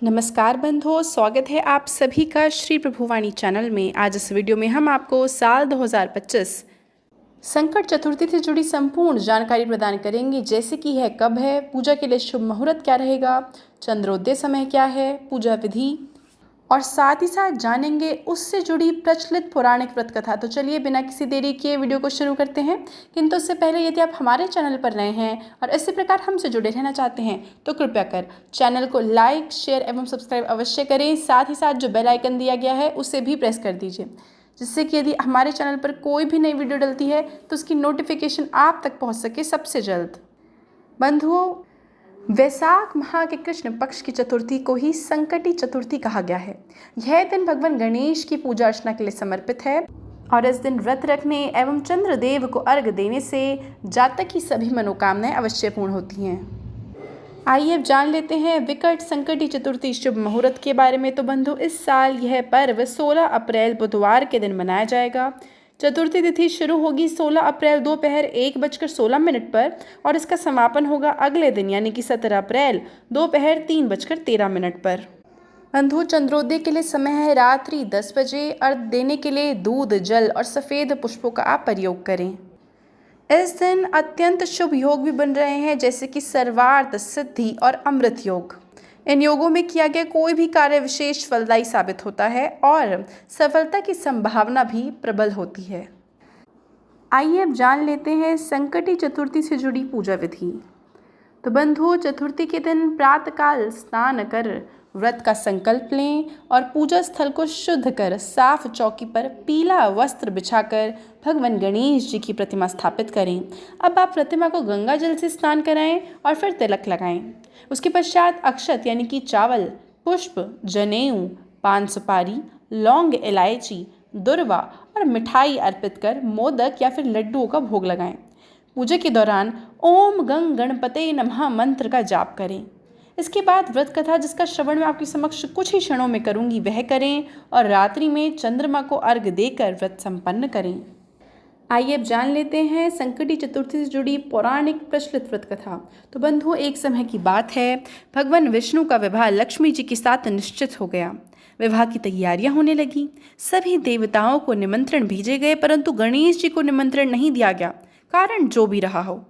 नमस्कार बंधुओं, स्वागत है आप सभी का श्री प्रभुवाणी चैनल में। आज इस वीडियो में हम आपको साल 2025 संकट चतुर्थी से जुड़ी संपूर्ण जानकारी प्रदान करेंगे, जैसे कि है कब है, पूजा के लिए शुभ मुहूर्त क्या रहेगा, चंद्रोदय समय क्या है, पूजा विधि, और साथ ही साथ जानेंगे उससे जुड़ी प्रचलित पौराणिक व्रत कथा। तो चलिए बिना किसी देरी के वीडियो को शुरू करते हैं। किंतु उससे पहले यदि आप हमारे चैनल पर नए हैं और इसी प्रकार हमसे जुड़े रहना चाहते हैं तो कृपया कर चैनल को लाइक, शेयर एवं सब्सक्राइब अवश्य करें। साथ ही साथ जो बेल आइकन दिया गया है उसे भी प्रेस कर दीजिए, जिससे कि यदि हमारे चैनल पर कोई भी नई वीडियो डलती है तो उसकी नोटिफिकेशन आप तक पहुँच सके सबसे जल्द। बंधुओं, वैशाख माह के कृष्ण पक्ष की चतुर्थी को ही संकटी चतुर्थी कहा गया है। यह दिन भगवान गणेश की पूजा अर्चना के लिए समर्पित है और इस दिन व्रत रखने एवं चंद्रदेव को अर्घ्य देने से जातक की सभी मनोकामनाएं अवश्य पूर्ण होती हैं। आइए अब जान लेते हैं विकट संकटी चतुर्थी शुभ मुहूर्त के बारे में। तो बंधु, इस साल यह पर्व 16 अप्रैल बुधवार के दिन मनाया जाएगा। चतुर्थी तिथि शुरू होगी 16 अप्रैल दोपहर 1:16 पर और इसका समापन होगा अगले दिन यानी कि 17 अप्रैल दोपहर 3:13 पर। बंधु, चंद्रोदय के लिए समय है रात्रि 10 बजे। अर्घ्य देने के लिए दूध, जल और सफ़ेद पुष्पों का आप प्रयोग करें। इस दिन अत्यंत शुभ योग भी बन रहे हैं, जैसे कि सर्वार्थ सिद्धि और अमृत योग। इन योगों में किया गया कोई भी कार्य विशेष फलदायी साबित होता है और सफलता की संभावना भी प्रबल होती है। आइए अब जान लेते हैं संकटी चतुर्थी से जुड़ी पूजा विधि। तो बंधुओं, चतुर्थी के दिन प्रातःकाल स्नान कर व्रत का संकल्प लें और पूजा स्थल को शुद्ध कर साफ चौकी पर पीला वस्त्र बिछाकर भगवान गणेश जी की प्रतिमा स्थापित करें। अब आप प्रतिमा को गंगा जल से स्नान कराएं और फिर तिलक लगाएं। उसके पश्चात अक्षत यानी कि चावल, पुष्प, जनेऊ, पान सुपारी, लौंग, इलायची, दुर्वा और मिठाई अर्पित कर मोदक या फिर लड्डुओं का भोग लगाएं। पूजा के दौरान ओम गंग गणपते नमः मंत्र का जाप करें। इसके बाद व्रत कथा, जिसका श्रवण मैं आपके समक्ष कुछ ही क्षणों में करूंगी, वह करें और रात्रि में चंद्रमा को अर्घ्य देकर व्रत संपन्न करें। आइए अब जान लेते हैं संकटी चतुर्थी से जुड़ी पौराणिक प्रचलित व्रत कथा। तो बंधुओं, एक समय की बात है, भगवान विष्णु का विवाह लक्ष्मी जी के साथ निश्चित हो गया। विवाह की तैयारियां होने लगी। सभी देवताओं को निमंत्रण भेजे गए, परंतु गणेश जी को निमंत्रण नहीं दिया गया, कारण जो भी रहा हो।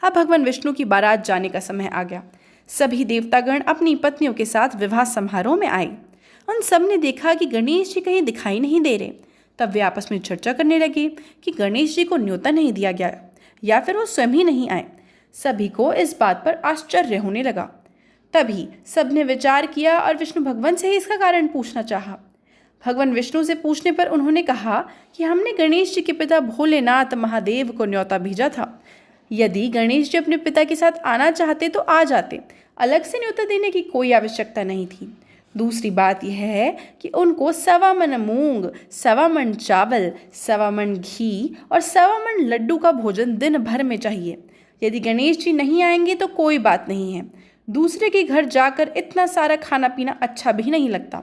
अब भगवान विष्णु की बारात जाने का समय आ गया। सभी देवतागण अपनी पत्नियों के साथ विवाह समारोह में आए। उन सब ने देखा कि गणेश जी कहीं दिखाई नहीं दे रहे। तब वे आपस में चर्चा करने लगे कि गणेश जी को न्योता नहीं दिया गया या फिर वो स्वयं ही नहीं आए। सभी को इस बात पर आश्चर्य होने लगा। तभी सबने विचार किया और विष्णु भगवान से ही इसका कारण पूछना चाहा। भगवान विष्णु से पूछने पर उन्होंने कहा कि हमने गणेश जी के पिता भोलेनाथ महादेव को न्योता भेजा था। यदि गणेश जी अपने पिता के साथ आना चाहते तो आ जाते, अलग से न्योता देने की कोई आवश्यकता नहीं थी। दूसरी बात यह है कि उनको 1.25 मन मूंग, 1.25 मन चावल, 1.25 मन घी और 1.25 मन लड्डू का भोजन दिन भर में चाहिए। यदि गणेश जी नहीं आएंगे तो कोई बात नहीं है, दूसरे के घर जाकर इतना सारा खाना पीना अच्छा भी नहीं लगता।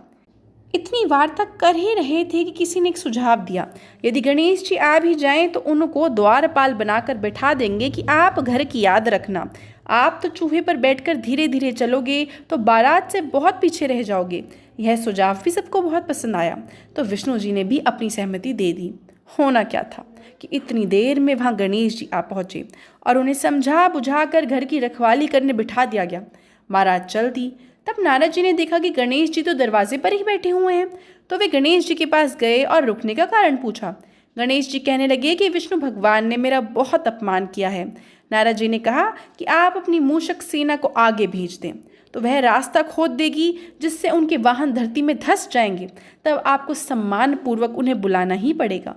इतनी वार्ता कर ही रहे थे कि किसी ने एक सुझाव दिया, यदि गणेश जी आ भी जाएं तो उनको द्वारपाल बनाकर बैठा देंगे कि आप घर की याद रखना। आप तो चूहे पर बैठकर धीरे धीरे चलोगे तो बारात से बहुत पीछे रह जाओगे। यह सुझाव भी सबको बहुत पसंद आया, तो विष्णु जी ने भी अपनी सहमति दे दी। होना क्या था कि इतनी देर में वहाँ गणेश जी आ पहुँचे और उन्हें समझा बुझाकर घर की रखवाली करने बिठा दिया गया। बारात चल दी। तब नारद जी ने देखा कि गणेश जी तो दरवाजे पर ही बैठे हुए हैं, तो वे गणेश जी के पास गए और रुकने का कारण पूछा। गणेश जी कहने लगे कि विष्णु भगवान ने मेरा बहुत अपमान किया है। नारद जी ने कहा कि आप अपनी मूषक सेना को आगे भेज दें, तो वह रास्ता खोद देगी जिससे उनके वाहन धरती में धंस जाएंगे। तब आपको सम्मान पूर्वक उन्हें बुलाना ही पड़ेगा।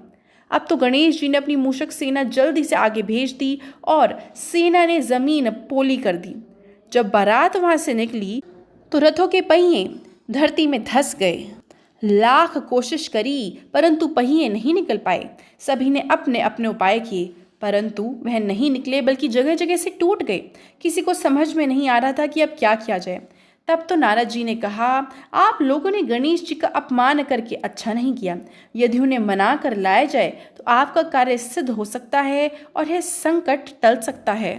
अब तो गणेश जी ने अपनी मूषक सेना जल्दी से आगे भेज दी और सेना ने जमीन पोली कर दी। जब बारात वहां से निकली तो रथों के पहिए धरती में धंस गए। लाख कोशिश करी परंतु पहिए नहीं निकल पाए। सभी ने अपने अपने उपाय किए, परंतु वह नहीं निकले, बल्कि जगह जगह से टूट गए। किसी को समझ में नहीं आ रहा था कि अब क्या किया जाए। तब तो नारद जी ने कहा, आप लोगों ने गणेश जी का अपमान करके अच्छा नहीं किया। यदि उन्हें मना कर लाया जाए तो आपका कार्य सिद्ध हो सकता है और यह संकट टल सकता है।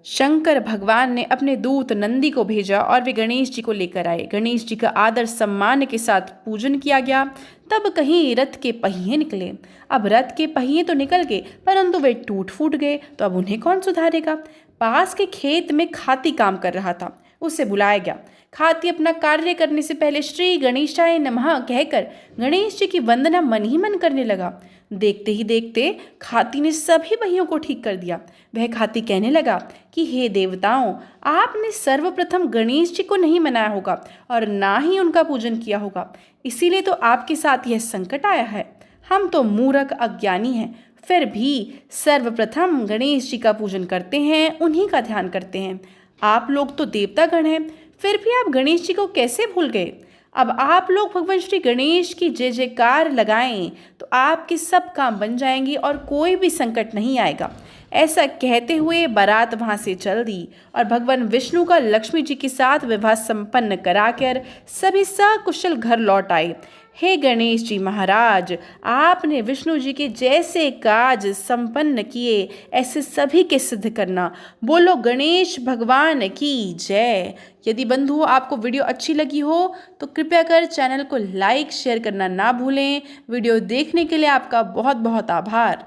शंकर भगवान ने अपने दूत नंदी को भेजा और वे गणेश जी को लेकर आए। गणेश जी का आदर सम्मान के साथ पूजन किया गया। तब कहीं रथ के पहिए निकले। अब रथ के पहिए तो निकल गए, परंतु वे टूट फूट गए, तो अब उन्हें कौन सुधारेगा। पास के खेत में खाती काम कर रहा था, उसे बुलाया गया। खाती अपना कार्य करने से पहले श्री गणेशाय नमः कहकर गणेश जी की वंदना मन ही मन करने लगा। देखते ही देखते खाती ने सभी पहियों को ठीक कर दिया। वह खाती कहने लगा कि हे देवताओं, आपने सर्वप्रथम गणेश जी को नहीं मनाया होगा और ना ही उनका पूजन किया होगा, इसीलिए तो आपके साथ यह संकट आया है। हम तो मूर्ख अज्ञानी हैं, फिर भी सर्वप्रथम गणेश जी का पूजन करते हैं, उन्हीं का ध्यान करते हैं। आप लोग तो देवतागण हैं, फिर भी आप गणेश जी को कैसे भूल गए। अब आप लोग भगवान श्री गणेश की जय जयकार लगाएं तो आपके सब काम बन जाएंगे और कोई भी संकट नहीं आएगा। ऐसा कहते हुए बारात वहाँ से चल दी और भगवान विष्णु का लक्ष्मी जी के साथ विवाह संपन्न कराकर सभी सकुशल घर लौट आए। हे गणेश जी महाराज, आपने विष्णु जी के जैसे काज संपन्न किए, ऐसे सभी के सिद्ध करना। बोलो गणेश भगवान की जय। यदि बंधुओं आपको वीडियो अच्छी लगी हो तो कृपया कर चैनल को लाइक शेयर करना ना भूलें। वीडियो देखने के लिए आपका बहुत बहुत आभार।